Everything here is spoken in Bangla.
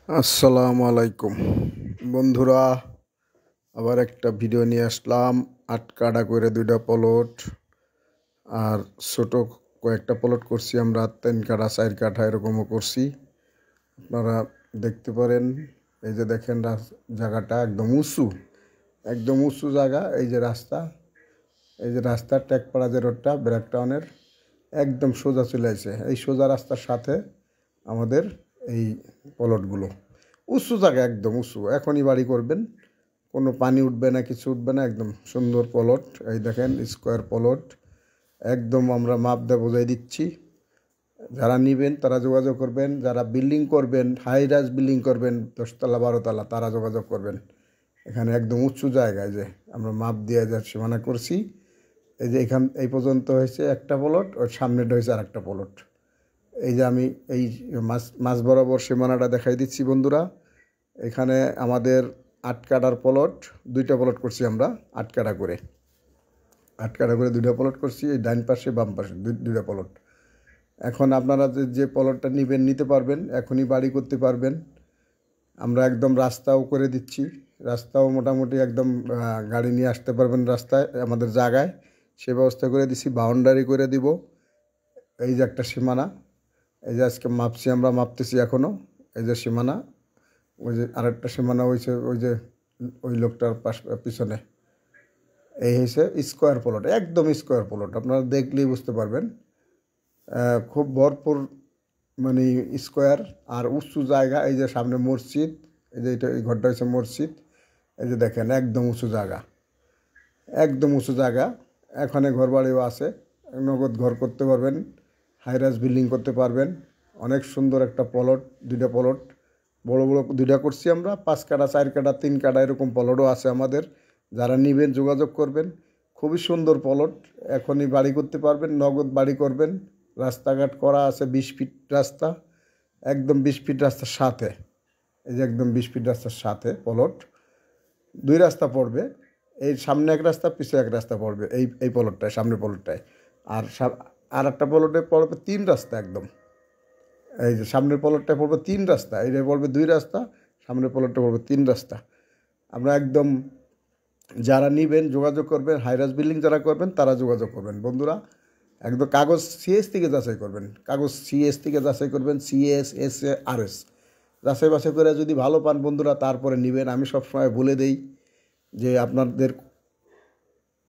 আসসালামু আলাইকুম বন্ধুরা, আবার একটা ভিডিও নিয়ে আসলাম। 8 কাঠা করে 2টা প্লট আর ছোট কয়েকটা প্লট করছি আমরা, 3 কাঠা 4 কাঠা এরকমও করছি। আপনারা দেখতে পারেন, এই যে দেখেন জায়গাটা একদম উঁচু, একদম উঁচু জায়গা। এই যে রাস্তা, এই যে রাস্তার টেকপাড়া যে রোডটা ব্রেকটাউনের একদম সোজা চলে আসে। এই সোজা রাস্তার সাথে আমাদের এই প্লটগুলো উঁচু জায়গা, একদম উঁচু। এখনই বাড়ি করবেন, কোনো পানি উঠবে না, কিছু উঠবে না, একদম সুন্দর প্লট। এই দেখেন স্কোয়ার প্লট, একদম আমরা মাপ দিয়ে বোঝাই দিচ্ছি। যারা নেবেন তারা যোগাযোগ করবেন, যারা বিল্ডিং করবেন, হাই রাইজ বিল্ডিং করবেন 10 তলা 12 তলা, তারা যোগাযোগ করবেন। এখানে একদম উঁচু জায়গায় যে আমরা মাপ দিয়ে যা সীমানা করছি, এই যে এখান এই পর্যন্ত হয়েছে একটা প্লট, ওর সামনেটা হয়েছে আর একটা প্লট। এই যে আমি এই মাছ বরাবর সীমানাটা দেখাই দিচ্ছি বন্ধুরা। এখানে আমাদের 8 কাঠার প্লট, 2টা প্লট করছি আমরা 8 কাঠা করে। 8 কাঠা করে 2টা প্লট করছি, এই ডাইন পাশে বাম পাশে 2টা প্লট। এখন আপনারা যে প্লটটা নেবেন নিতে পারবেন, এখনই বাড়ি করতে পারবেন। আমরা একদম রাস্তাও করে দিচ্ছি, রাস্তাও মোটামুটি একদম গাড়ি নিয়ে আসতে পারবেন রাস্তায় আমাদের জায়গায়, সে ব্যবস্থা করে দিচ্ছি। বাউন্ডারি করে দিব। এই যে একটা সীমানা, এই যে আজকে মাপছি আমরা, মাপতেছি এখনও। এই যে সীমানা, ওই যে আরেকটা সীমানা হয়েছে ওই যে ওই লোকটার পিছনে। এই হয়েছে স্কোয়ার প্লট, একদম স্কোয়ার প্লট। আপনারা দেখলেই বুঝতে পারবেন, খুব ভরপুর মানে স্কোয়ার আর উঁচু জায়গা। এই যে সামনে মসজিদ, এই যে এটা এই ঘরটা হচ্ছে মসজিদ। এই যে দেখেন একদম উঁচু জায়গা, একদম উঁচু জায়গা। এখানে ঘর বাড়িও আছে, নগদ ঘর করতে পারবেন, হাইরাইজ বিল্ডিং করতে পারবেন। অনেক সুন্দর একটা প্লট, 2টা প্লট, বড় বড় 2টা করছি আমরা। 5 কাঠা 4 কাঠা 3 কাঠা এরকম প্লটও আছে আমাদের। যারা নেবেন যোগাযোগ করবেন। খুবই সুন্দর প্লট, এখনই বাড়ি করতে পারবেন, নগদ বাড়ি করবেন। রাস্তাঘাট করা আছে, 20 ফিট রাস্তা, একদম 20 ফিট রাস্তার সাথে। এই যে একদম 20 ফিট রাস্তার সাথে প্লট। 2 রাস্তা পড়বে, এই সামনে এক রাস্তা, পিছনে এক রাস্তা পড়বে এই এই প্লটটায়, সামনের প্লটটায়। আর আর একটা প্লটে পড়বে 3 রাস্তা একদম। এই যে সামনের প্লটটায় পড়বে 3 রাস্তা, এইটা পড়বে 2 রাস্তা, সামনের প্লটটা পড়বে 3 রাস্তা। আমরা একদম, যারা নেবেন যোগাযোগ করবেন, হাইরাইজ বিল্ডিং যারা করবেন তারা যোগাযোগ করবেন বন্ধুরা। একদম কাগজ সিএস থেকে যাচাই করবেন, কাগজ সিএস থেকে যাচাই করবেন, CS S A R S যাচাই বাছাই করে যদি ভালো পান বন্ধুরা তারপরে নেবেন। আমি সবসময় বলে দেই যে আপনাদের